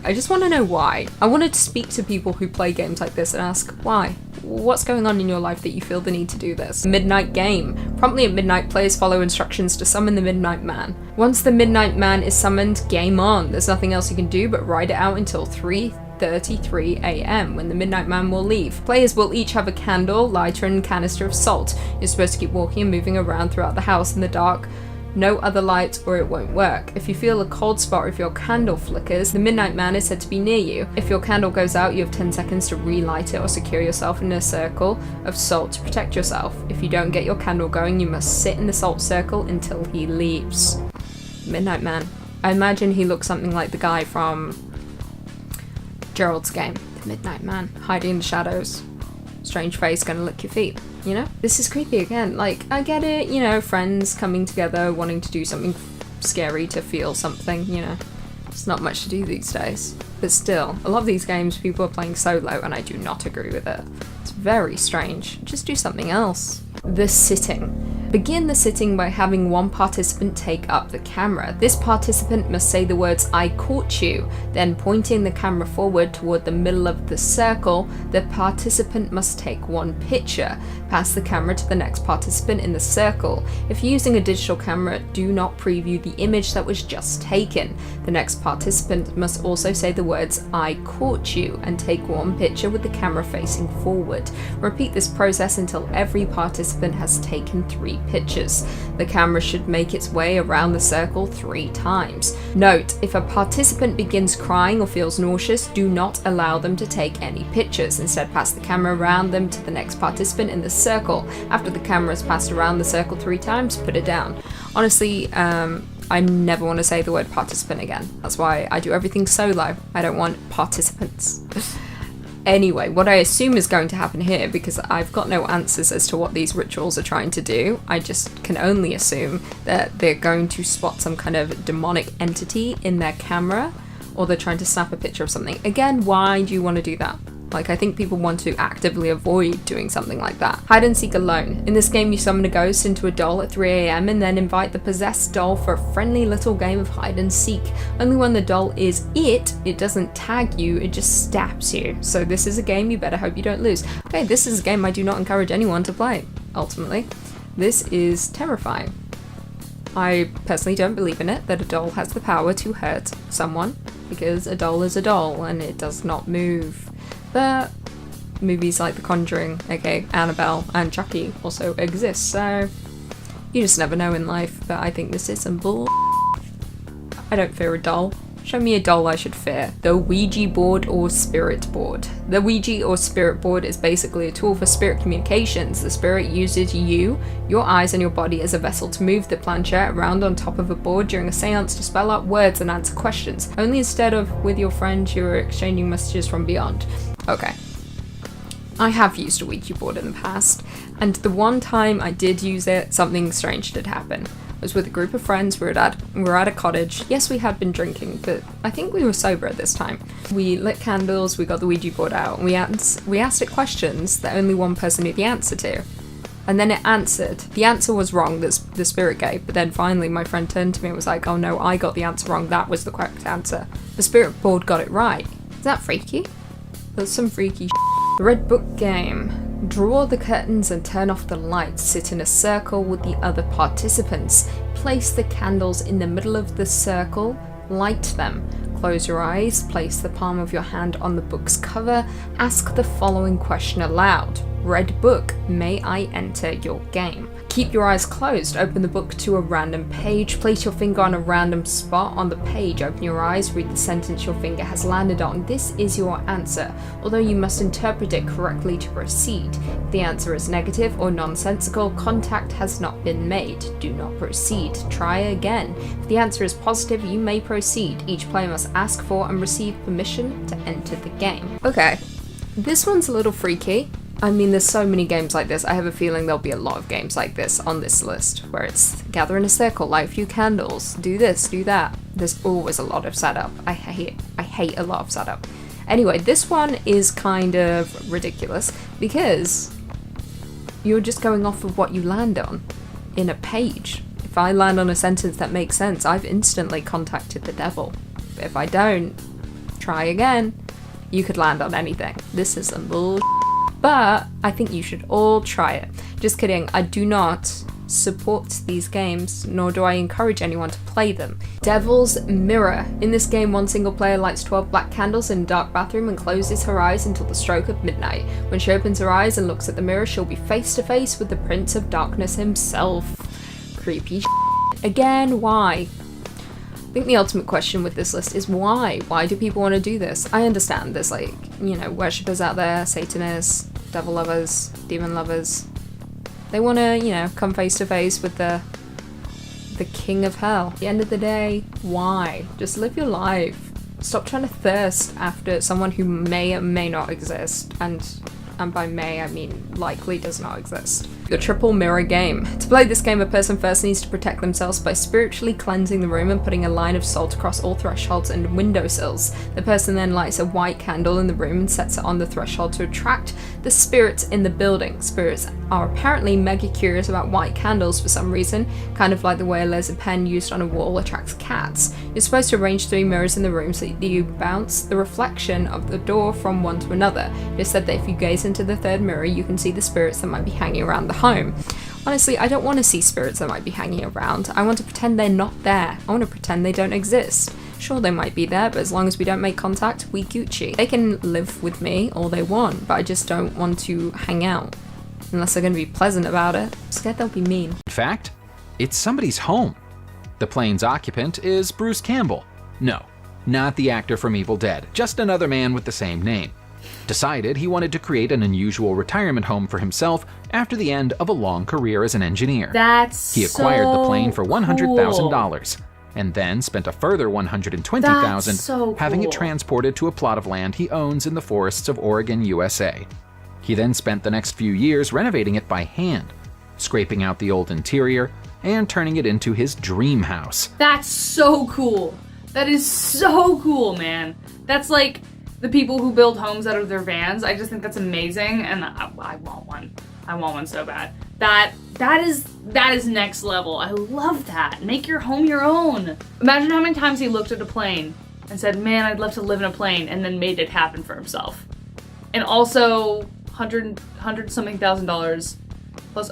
I just want to know why. I wanted to speak to people who play games like this and ask, why? What's going on in your life that you feel the need to do this? Midnight game. Promptly at midnight, players follow instructions to summon the Midnight Man. Once the Midnight Man is summoned, game on. There's nothing else you can do but ride it out until 3:33 a.m. when the Midnight Man will leave. Players will each have a candle, lighter, and canister of salt. You're supposed to keep walking and moving around throughout the house in the dark. No other lights or it won't work. If you feel a cold spot or if your candle flickers, the Midnight Man is said to be near you. If your candle goes out, you have 10 seconds to relight it or secure yourself in a circle of salt to protect yourself. If you don't get your candle going, you must sit in the salt circle until he leaves. Midnight Man. I imagine he looks something like the guy from Gerald's game. The Midnight Man. Hiding in the shadows. Strange face, gonna lick your feet. You know? This is creepy again. Like, I get it, you know, friends coming together, wanting to do something scary to feel something, you know. It's not much to do these days. But still, a lot of these games people are playing solo and I do not agree with it. It's very strange. Just do something else. The sitting. Begin the sitting by having one participant take up the camera. This participant must say the words, "I caught you." Then pointing the camera forward toward the middle of the circle, the participant must take one picture. Pass the camera to the next participant in the circle. If you're using a digital camera, do not preview the image that was just taken. The next participant must also say the words, "I caught you," and take one picture with the camera facing forward. Repeat this process until every participant has taken 3 pictures. The camera should make its way around the circle 3 times. Note, if a participant begins crying or feels nauseous, do not allow them to take any pictures. Instead, pass the camera around them to the next participant in the circle. After the camera is passed around the circle 3 times, put it down. Honestly, I never want to say the word participant again. That's why I do everything solo. I don't want participants. Anyway, what I assume is going to happen here, because I've got no answers as to what these rituals are trying to do, I just can only assume that they're going to spot some kind of demonic entity in their camera, or they're trying to snap a picture of something. Again, why do you want to do that? Like, I think people want to actively avoid doing something like that. Hide and seek alone. In this game, you summon a ghost into a doll at 3 a.m. and then invite the possessed doll for a friendly little game of hide and seek. Only when the doll is it doesn't tag you, it just stabs you. So this is a game you better hope you don't lose. Okay, this is a game I do not encourage anyone to play, ultimately. This is terrifying. I personally don't believe in it, that a doll has the power to hurt someone, because a doll is a doll and it does not move. But movies like The Conjuring, aka Annabelle, and Chucky also exist, so you just never know in life. But I think this is some bull. I don't fear a doll. Show me a doll I should fear. The Ouija board or spirit board. The Ouija or spirit board is basically a tool for spirit communications. The spirit uses you, your eyes, and your body as a vessel to move the planchette around on top of a board during a seance to spell out words and answer questions. Only instead of with your friend, you're exchanging messages from beyond. Okay. I have used a Ouija board in the past, and the one time I did use it, something strange did happen. I was with a group of friends, we were at a cottage. Yes, we had been drinking, but I think we were sober at this time. We lit candles, we got the Ouija board out, and we asked it questions that only one person knew the answer to. And then it answered. The answer was wrong, the spirit gave, but then finally my friend turned to me and was like, oh no, I got the answer wrong, that was the correct answer. The spirit board got it right. Is that freaky? That's some freaky shit. The Red Book game. Draw the curtains and turn off the lights. Sit in a circle with the other participants. Place the candles in the middle of the circle. Light them. Close your eyes. Place the palm of your hand on the book's cover. Ask the following question aloud. Red Book, may I enter your game? Keep your eyes closed. Open the book to a random page. Place your finger on a random spot on the page. Open your eyes. Read the sentence your finger has landed on. This is your answer, although you must interpret it correctly to proceed. If the answer is negative or nonsensical, contact has not been made. Do not proceed. Try again. If the answer is positive, you may proceed. Each player must ask for and receive permission to enter the game. Okay, this one's a little freaky. I mean, there's so many games like this. I have a feeling there'll be a lot of games like this on this list, where it's gather in a circle, light a few candles, do this, do that. There's always a lot of setup. I hate a lot of setup. Anyway, this one is kind of ridiculous because you're just going off of what you land on in a page. If I land on a sentence that makes sense, I've instantly contacted the devil. But if I don't, try again. You could land on anything. This is some bullshit. But I think you should all try it. Just kidding, I do not support these games, nor do I encourage anyone to play them. Devil's Mirror. In this game, one single player lights 12 black candles in a dark bathroom and closes her eyes until the stroke of midnight. When she opens her eyes and looks at the mirror, she'll be face to face with the Prince of Darkness himself. Creepy shit. Again, why? I think the ultimate question with this list is why? Why do people want to do this? I understand there's like, you know, worshippers out there, Satanists, devil lovers, demon lovers. They want to, you know, come face to face with the king of hell. At the end of the day, why? Just live your life. Stop trying to thirst after someone who may or may not exist, and by may I mean likely does not exist. The Triple Mirror Game. To play this game, a person first needs to protect themselves by spiritually cleansing the room and putting a line of salt across all thresholds and windowsills. The person then lights a white candle in the room and sets it on the threshold to attract the spirits in the building. Spirits are apparently mega curious about white candles for some reason, kind of like the way a laser pen used on a wall attracts cats. You're supposed to arrange 3 mirrors in the room so that you bounce the reflection of the door from one to another. It is said that if you gaze into the 3rd mirror, you can see the spirits that might be hanging around the home. Honestly, I don't want to see spirits that might be hanging around. I want to pretend they're not there. I want to pretend they don't exist. Sure, they might be there, but as long as we don't make contact, we Gucci. They can live with me all they want, but I just don't want to hang out. Unless they're going to be pleasant about it. I'm scared they'll be mean. In fact, it's somebody's home. The plane's occupant is Bruce Campbell. No, not the actor from Evil Dead, just another man with the same name. Decided he wanted to create an unusual retirement home for himself after the end of a long career as an engineer. He acquired the plane for $100,000 and then spent a further $120,000 having it transported to a plot of land he owns in the forests of Oregon, USA. He then spent the next few years renovating it by hand, scraping out the old interior and turning it into his dream house. That's so cool. That is so cool, man. That's like the people who build homes out of their vans. I just think that's amazing, and I want one. I want one so bad. That is next level. I love that. Make your home your own. Imagine how many times he looked at a plane and said, man, I'd love to live in a plane, and then made it happen for himself. And also, $100-something thousand plus.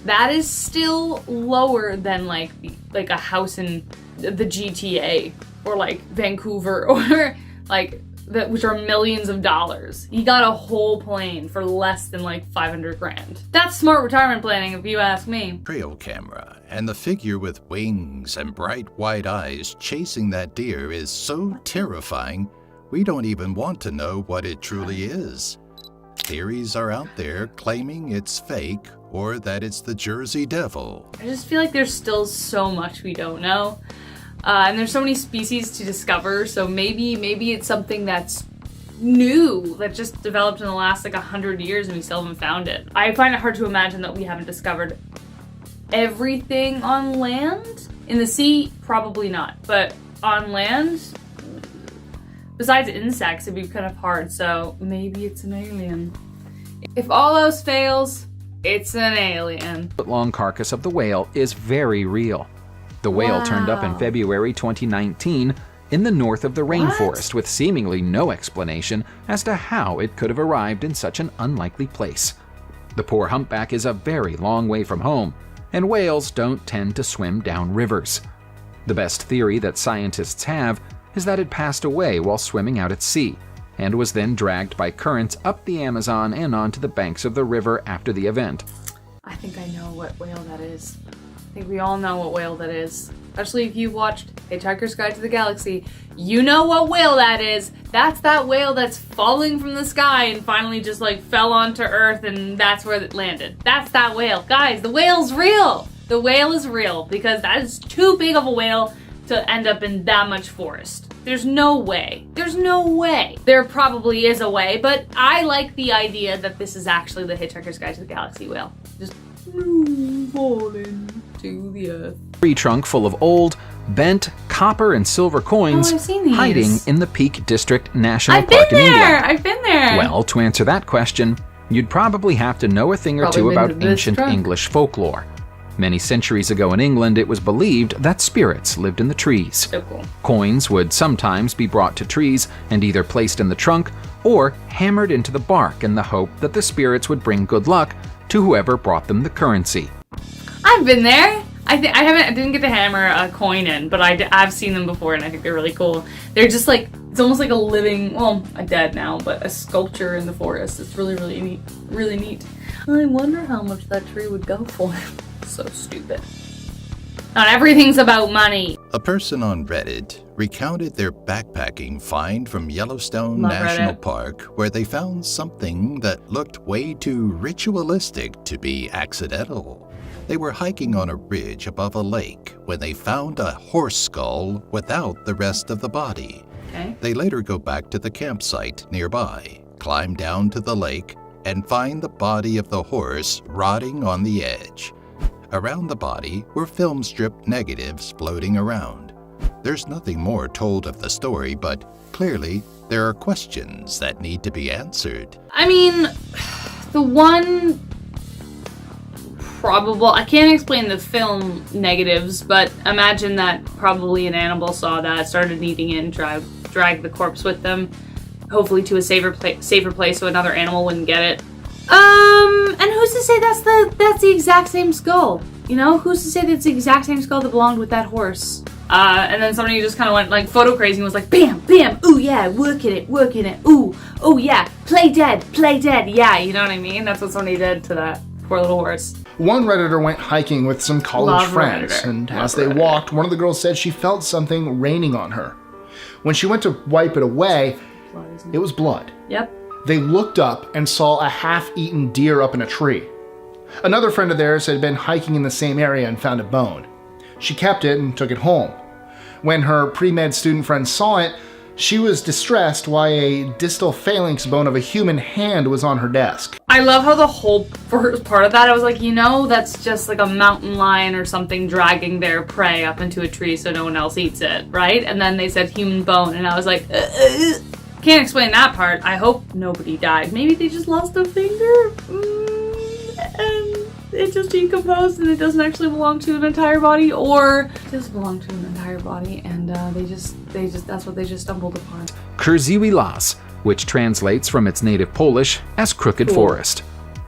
That is still lower than like a house in the GTA or like Vancouver or like which are millions of dollars. He got a whole plane for less than like 500 grand. That's smart retirement planning if you ask me. Trail camera and the figure with wings and bright white eyes chasing that deer is so terrifying, we don't even want to know what it truly is. Theories are out there claiming it's fake or that it's the Jersey Devil. I just feel like there's still so much we don't know. And there's so many species to discover, so maybe it's something that's new, that just developed in the last like 100 years and we still haven't found it. I find it hard to imagine that we haven't discovered everything on land. In the sea, probably not, but on land, besides insects, it'd be kind of hard, so maybe it's an alien. If all else fails, it's an alien. The long carcass of the whale is very real. The whale turned up in February 2019 in the north of the rainforest with seemingly no explanation as to how it could have arrived in such an unlikely place. The poor humpback is a very long way from home, and whales don't tend to swim down rivers. The best theory that scientists have is that it passed away while swimming out at sea, and was then dragged by currents up the Amazon and onto the banks of the river after the event. I think I know what whale that is. I think we all know what whale that is. Especially if you've watched Hitchhiker's Guide to the Galaxy. You know what whale that is. That's that whale that's falling from the sky and finally just like fell onto Earth and that's where it landed. That's that whale. Guys, the whale's real. The whale is real because that is too big of a whale to end up in that much forest. There's no way. There's no way. There probably is a way, but I like the idea that this is actually the Hitchhiker's Guide to the Galaxy whale. Just falling to the earth. Tree trunk full of old, bent copper and silver coins hiding in the Peak District National Park in England. I've been there! Well, to answer that question, you'd probably have to know a thing or two about ancient English folklore. Many centuries ago in England, it was believed that spirits lived in the trees. So cool. Coins would sometimes be brought to trees and either placed in the trunk or hammered into the bark in the hope that the spirits would bring good luck to whoever brought them the currency. I've been there. I didn't get to hammer a coin in, but I've seen them before and I think they're really cool. They're just like, it's almost like a living, well, I'm dead now, but a sculpture in the forest. It's really, really neat. Really neat. I wonder how much that tree would go for. So stupid. Not everything's about money. A person on Reddit recounted their backpacking find from Yellowstone National Park, where they found something that looked way too ritualistic to be accidental. They were hiking on a ridge above a lake when they found a horse skull without the rest of the body. Okay. They later go back to the campsite nearby, climb down to the lake, and find the body of the horse rotting on the edge. Around the body were film strip negatives floating around. There's nothing more told of the story, but clearly there are questions that need to be answered. I mean, the one probable, I can't explain the film negatives, but imagine that probably an animal saw that, started eating it, and dragged the corpse with them, hopefully to a safer place so another animal wouldn't get it. And who's to say that's the exact same skull? You know, who's to say that's the exact same skull that belonged with that horse? And then somebody just kind of went like photo crazy and was like, bam, bam, ooh yeah, working it, ooh, oh yeah, play dead, yeah, you know what I mean? That's what somebody did to that poor little horse. One Redditor went hiking with some college friends, and as they walked, one of the girls said she felt something raining on her. When she went to wipe it away, it was blood. Yep. They looked up and saw a half-eaten deer up in a tree. Another friend of theirs had been hiking in the same area and found a bone. She kept it and took it home. When her pre-med student friend saw it, she was distressed why a distal phalanx bone of a human hand was on her desk. I love how the whole first part of that, I was like, you know, that's just like a mountain lion or something dragging their prey up into a tree so no one else eats it, right? And then they said human bone, and I was like, Can't explain that part. I hope nobody died. Maybe they just lost a finger, and it just decomposed and it doesn't actually belong to an entire body, or it does belong to an entire body, and they just that's what they just stumbled upon. Kurziwi Las, which translates from its native Polish as crooked forest.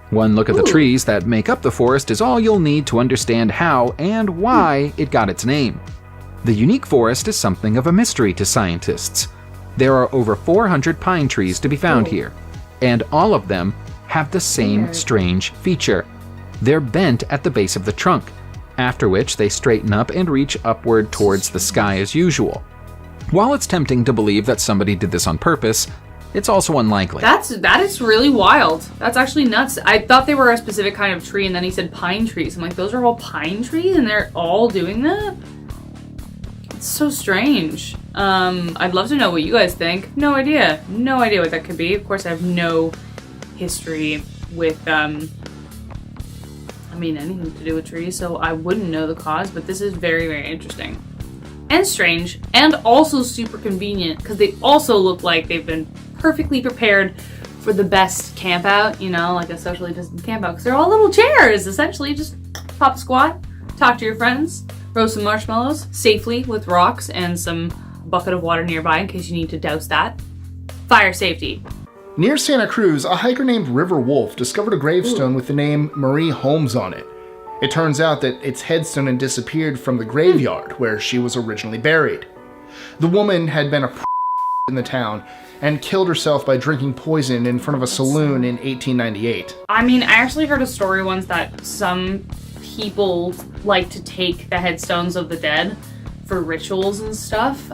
One look at the trees that make up the forest is all you'll need to understand how and why it got its name. The unique forest is something of a mystery to scientists. There are over 400 pine trees to be found here, and all of them have the same strange feature. They're bent at the base of the trunk, after which they straighten up and reach upward towards the sky as usual. While it's tempting to believe that somebody did this on purpose, it's also unlikely. That is really wild. That's actually nuts. I thought they were a specific kind of tree, and then he said pine trees. I'm like, those are all pine trees, and they're all doing that? It's so strange. I'd love to know what you guys think. No idea. No idea what that could be. Of course, I have no history with, anything to do with trees, so I wouldn't know the cause, but this is very, very interesting. And strange, and also super convenient, because they also look like they've been perfectly prepared for the best camp out, like a socially distant camp out, because they're all little chairs, essentially. Just pop a squat, talk to your friends, roast some marshmallows, safely with rocks and some bucket of water nearby in case you need to douse that. Fire safety. Near Santa Cruz, a hiker named River Wolf discovered a gravestone with the name Marie Holmes on it. It turns out that its headstone had disappeared from the graveyard where she was originally buried. The woman had been a in the town and killed herself by drinking poison in front of a saloon in 1898. I actually heard a story once that some people like to take the headstones of the dead for rituals and stuff,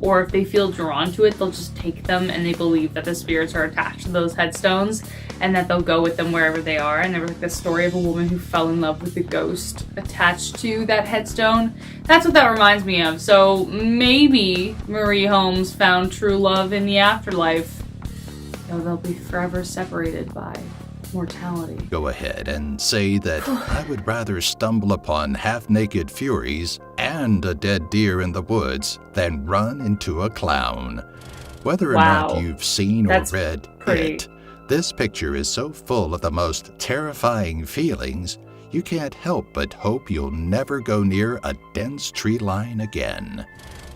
or if they feel drawn to it, they'll just take them, and they believe that the spirits are attached to those headstones and that they'll go with them wherever they are. And there was this story of a woman who fell in love with the ghost attached to that headstone. That's what that reminds me of. So maybe Marie Holmes found true love in the afterlife, though they'll be forever separated by mortality. Go ahead and say that I would rather stumble upon half-naked furies and a dead deer in the woods than run into a clown. Whether or not you've seen or read it, this picture is so full of the most terrifying feelings, you can't help but hope you'll never go near a dense tree line again.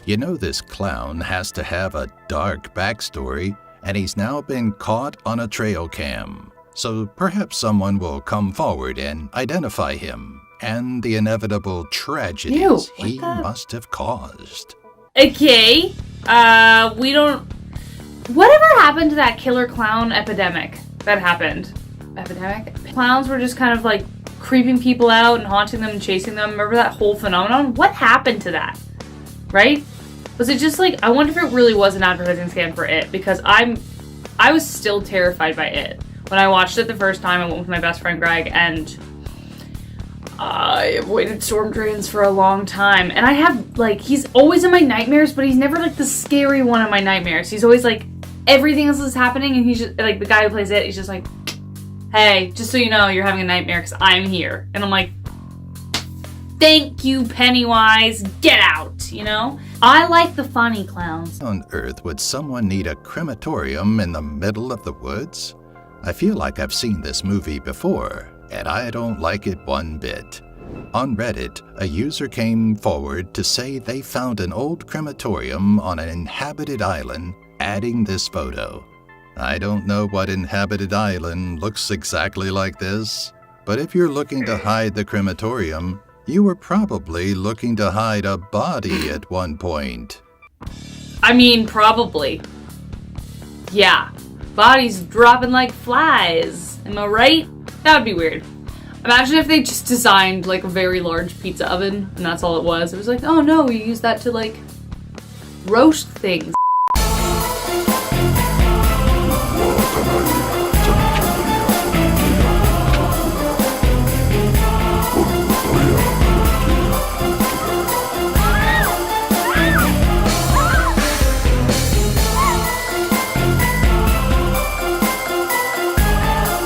You know this clown has to have a dark backstory, and he's now been caught on a trail cam. So perhaps someone will come forward and identify him and the inevitable tragedies he must have caused. Okay, we don't... Whatever happened to that killer clown epidemic that happened? Epidemic? Clowns were just kind of like creeping people out and haunting them and chasing them. Remember that whole phenomenon? What happened to that? Right? Was it just like... I wonder if it really was an advertising scam for it, because I was still terrified by it. When I watched it the first time, I went with my best friend Greg, and I avoided storm drains for a long time. And I have, he's always in my nightmares, but he's never, the scary one in my nightmares. He's always, everything else is happening, and he's just, the guy who plays it, he's just like, hey, just so you know, you're having a nightmare because I'm here. And I'm like, thank you, Pennywise, get out, I like the funny clowns. On earth would someone need a crematorium in the middle of the woods? I feel like I've seen this movie before, and I don't like it one bit. On Reddit, a user came forward to say they found an old crematorium on an inhabited island, adding this photo. I don't know what inhabited island looks exactly like this, but if you're looking to hide the crematorium, you were probably looking to hide a body at one point. Probably. Yeah. Bodies dropping like flies. Am I right? That would be weird. Imagine if they just designed a very large pizza oven and that's all it was. It was like, oh no, we use that to roast things.